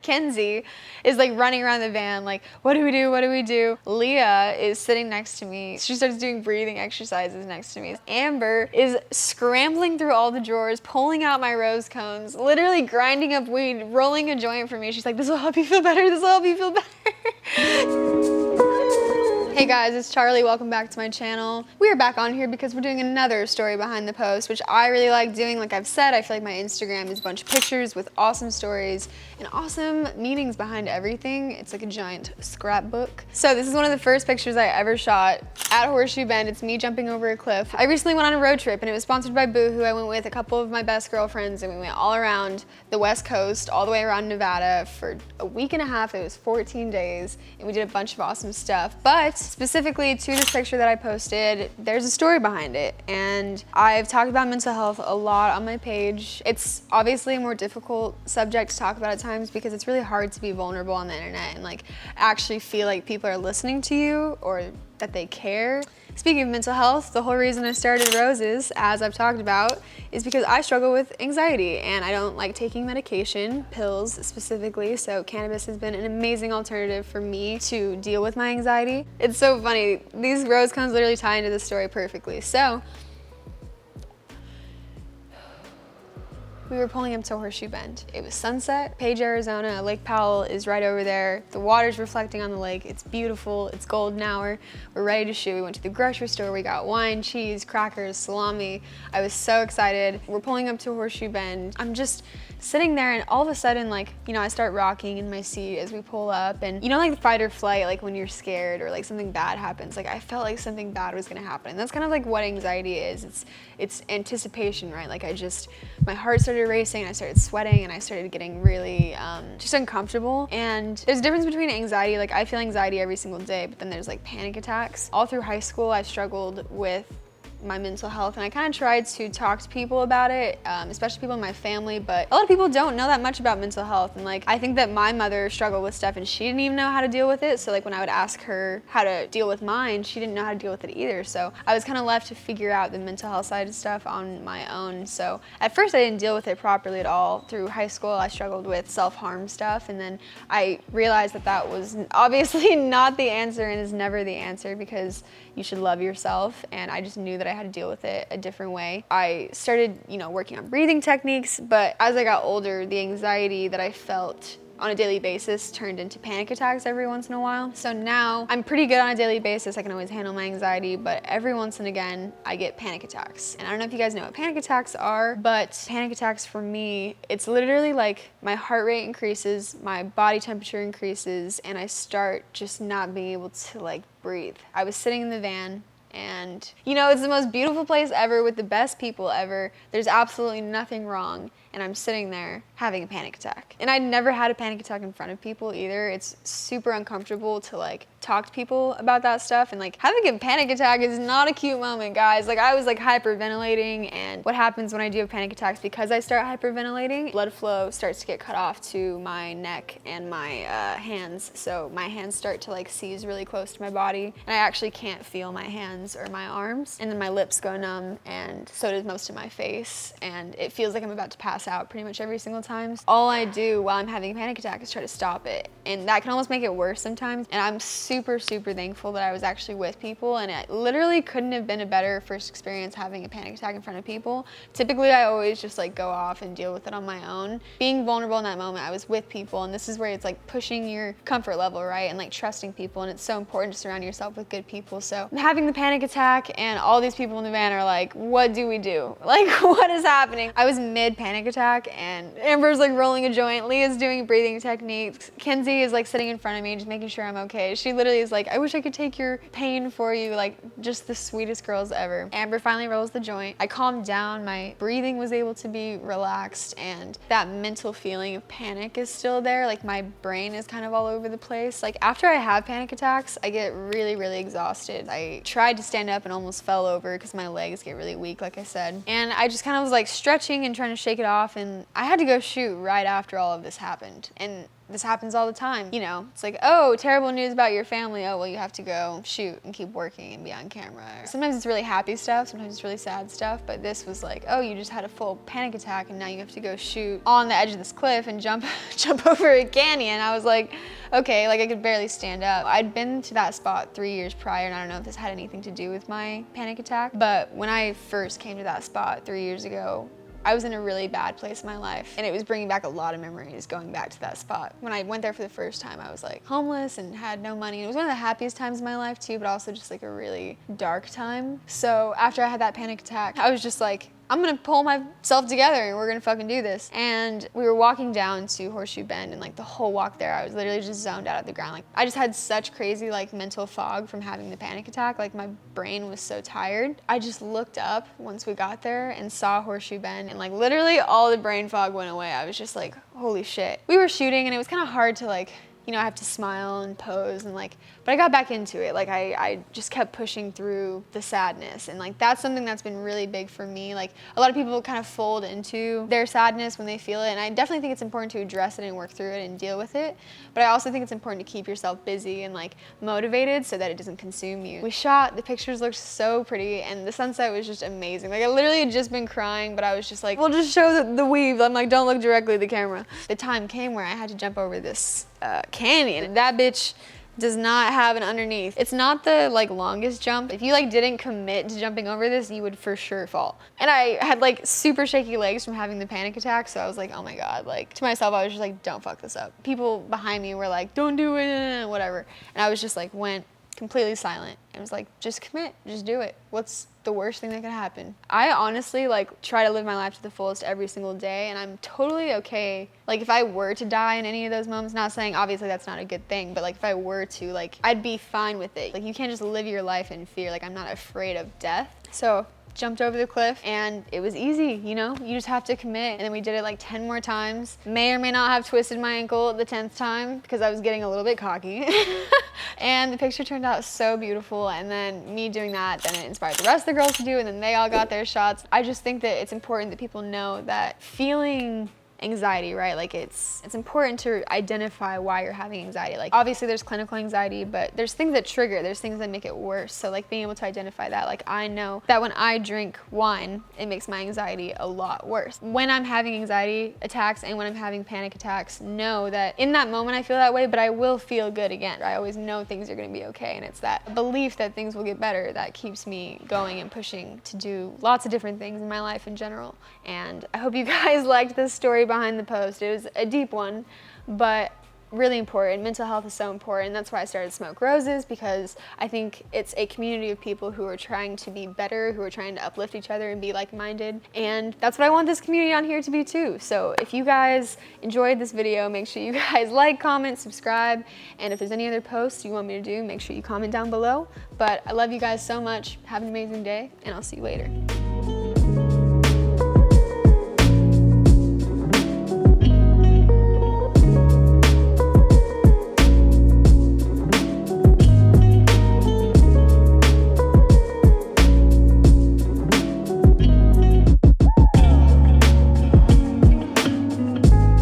Kenzie is like running around the van like, what do we do, what do we do? Leah is sitting next to me. She starts doing breathing exercises next to me. Amber is scrambling through all the drawers, pulling out my rose cones, literally grinding up weed, rolling a joint for me. She's like, this will help you feel better, this will help you feel better. Hey guys, it's Charlie. Welcome back to my channel. We are back on here because we're doing another story behind the post, which I really like doing. Like I've said, I feel like my Instagram is a bunch of pictures with awesome stories and awesome meanings behind everything. It's like a giant scrapbook. So this is one of the first pictures I ever shot at Horseshoe Bend. It's me jumping over a cliff. I recently went on a road trip and it was sponsored by Boo, who I went with a couple of my best girlfriends, and we went all around the West Coast, all the way around Nevada for a week and a half. It was 14 days and we did a bunch of awesome stuff. But specifically to this picture that I posted, there's a story behind it. And I've talked about mental health a lot on my page. It's obviously a more difficult subject to talk about at times because it's really hard to be vulnerable on the internet and like actually feel like people are listening to you or that they care. Speaking of mental health, the whole reason I started Roses, as I've talked about, is because I struggle with anxiety and I don't like taking medication, pills specifically, so cannabis has been an amazing alternative for me to deal with my anxiety. It's so funny, these rose cones literally tie into the story perfectly. So, we were pulling up to Horseshoe Bend. It was sunset. Page, Arizona, Lake Powell is right over there. The water's reflecting on the lake. It's beautiful, it's golden hour. We're ready to shoot. We went to the grocery store. We got wine, cheese, crackers, salami. I was so excited. We're pulling up to Horseshoe Bend. I'm just sitting there and all of a sudden, like, you know, I start rocking in my seat as we pull up, and you know, like the fight or flight, like when you're scared or like something bad happens, like I felt like something bad was gonna happen. And that's kind of like what anxiety is. It's anticipation, right? Like my heart started racing and I started sweating and I started getting really just uncomfortable. And there's a difference between anxiety, like I feel anxiety every single day, but then there's like panic attacks. All through high school, I struggled with my mental health and I kind of tried to talk to people about it, especially people in my family, but a lot of people don't know that much about mental health. And like I think that my mother struggled with stuff and she didn't even know how to deal with it, so like when I would ask her how to deal with mine, she didn't know how to deal with it either. So I was kind of left to figure out the mental health side of stuff on my own. So at first I didn't deal with it properly at all. Through high school I struggled with self-harm stuff, and then I realized that that was obviously not the answer and is never the answer, because you should love yourself, and I just knew that I had to deal with it a different way. I started, you know, working on breathing techniques, but as I got older, the anxiety that I felt on a daily basis turned into panic attacks every once in a while. So now I'm pretty good on a daily basis. I can always handle my anxiety, but every once and again I get panic attacks. And I don't know if you guys know what panic attacks are, but panic attacks for me, it's literally like my heart rate increases, my body temperature increases, and I start just not being able to like breathe. I was sitting in the van, and you know, it's the most beautiful place ever with the best people ever. There's absolutely nothing wrong. And I'm sitting there having a panic attack. And I'd never had a panic attack in front of people either. It's super uncomfortable to like talk to people about that stuff. And like having a panic attack is not a cute moment, guys. Like I was like hyperventilating, and what happens when I do have panic attacks, because I start hyperventilating, blood flow starts to get cut off to my neck and my hands. So my hands start to like seize really close to my body, and I actually can't feel my hands or my arms. And then my lips go numb, and so does most of my face. And it feels like I'm about to pass out pretty much every single time. All I do while I'm having a panic attack is try to stop it, and that can almost make it worse sometimes. And I'm super thankful that I was actually with people, and it literally couldn't have been a better first experience having a panic attack in front of people. Typically I always just like go off and deal with it on my own. Being vulnerable in that moment, I was with people, and this is where it's like pushing your comfort level, right? And like trusting people, and it's so important to surround yourself with good people. So I'm having the panic attack, and all these people in the van are like, what do we do? Like, what is happening? I was mid panic attack, and Amber's like rolling a joint, Leah's doing breathing techniques, Kenzie is like sitting in front of me just making sure I'm okay. She literally is like, I wish I could take your pain for you, like just the sweetest girls ever. Amber finally rolls the joint. I calmed down, my breathing was able to be relaxed, and that mental feeling of panic is still there. Like my brain is kind of all over the place. Like after I have panic attacks, I get really exhausted. I tried to stand up and almost fell over because my legs get really weak, like I said. And I just kind of was like stretching and trying to shake it off, and I had to go shoot right after all of this happened. And this happens all the time, you know. It's like, oh, terrible news about your family. family, oh, well, you have to go shoot and keep working and be on camera. Sometimes it's really happy stuff, sometimes it's really sad stuff, but this was like, oh, you just had a full panic attack and now you have to go shoot on the edge of this cliff and jump over a canyon. I was like, okay, like I could barely stand up. I'd been to that spot 3 years prior, and I don't know if this had anything to do with my panic attack, but when I first came to that spot 3 years ago, I was in a really bad place in my life, and it was bringing back a lot of memories going back to that spot. When I went there for the first time, I was like homeless and had no money. It was one of the happiest times of my life too, but also just like a really dark time. So after I had that panic attack, I was just like, I'm gonna pull myself together and we're gonna fucking do this. And we were walking down to Horseshoe Bend, and like the whole walk there, I was literally just zoned out of the ground. Like I just had such crazy like mental fog from having the panic attack. Like my brain was so tired. I just looked up once we got there and saw Horseshoe Bend, and like literally all the brain fog went away. I was just like, holy shit. We were shooting and it was kind of hard to like, you know, I have to smile and pose and like, but I got back into it. Like I just kept pushing through the sadness, and like that's something that's been really big for me. Like a lot of people kind of fold into their sadness when they feel it, and I definitely think it's important to address it and work through it and deal with it. But I also think it's important to keep yourself busy and like motivated so that it doesn't consume you. We shot, the pictures looked so pretty, and the sunset was just amazing. Like I literally had just been crying, but I was just like, we'll just show the weave. I'm like, don't look directly at the camera. The time came where I had to jump over this canyon, and that bitch does not have an underneath. It's not the like longest jump. If you like didn't commit to jumping over this, you would for sure fall. And I had like super shaky legs from having the panic attack, so I was like, oh my God, like to myself, I was just like, don't fuck this up. People behind me were like, don't do it, whatever. And I was just like, went completely silent and was like, just commit, just do it. What's the worst thing that could happen? I honestly like try to live my life to the fullest every single day, and I'm totally okay. Like if I were to die in any of those moments, not saying obviously that's not a good thing, but like if I were to, like I'd be fine with it. Like you can't just live your life in fear. Like I'm not afraid of death. So jumped over the cliff and it was easy, you know? You just have to commit. And then we did it like 10 more times. May or may not have twisted my ankle the 10th time because I was getting a little bit cocky. And the picture turned out so beautiful, and then me doing that, then it inspired the rest of the girls to do, and then they all got their shots. I just think that it's important that people know that feeling anxiety, right? Like it's important to identify why you're having anxiety. Like obviously there's clinical anxiety, but there's things that trigger, there's things that make it worse. So like being able to identify that, like I know that when I drink wine, it makes my anxiety a lot worse. When I'm having anxiety attacks and when I'm having panic attacks, know that in that moment I feel that way, but I will feel good again. I always know things are gonna be okay, and it's that belief that things will get better that keeps me going and pushing to do lots of different things in my life in general. And I hope you guys liked this story behind the post. It was a deep one, but really important. Mental health is so important. That's why I started SmokeRoses, because I think it's a community of people who are trying to be better, who are trying to uplift each other and be like-minded. And that's what I want this community on here to be too. So if you guys enjoyed this video, make sure you guys like, comment, subscribe. And if there's any other posts you want me to do, make sure you comment down below. But I love you guys so much. Have an amazing day, and I'll see you later.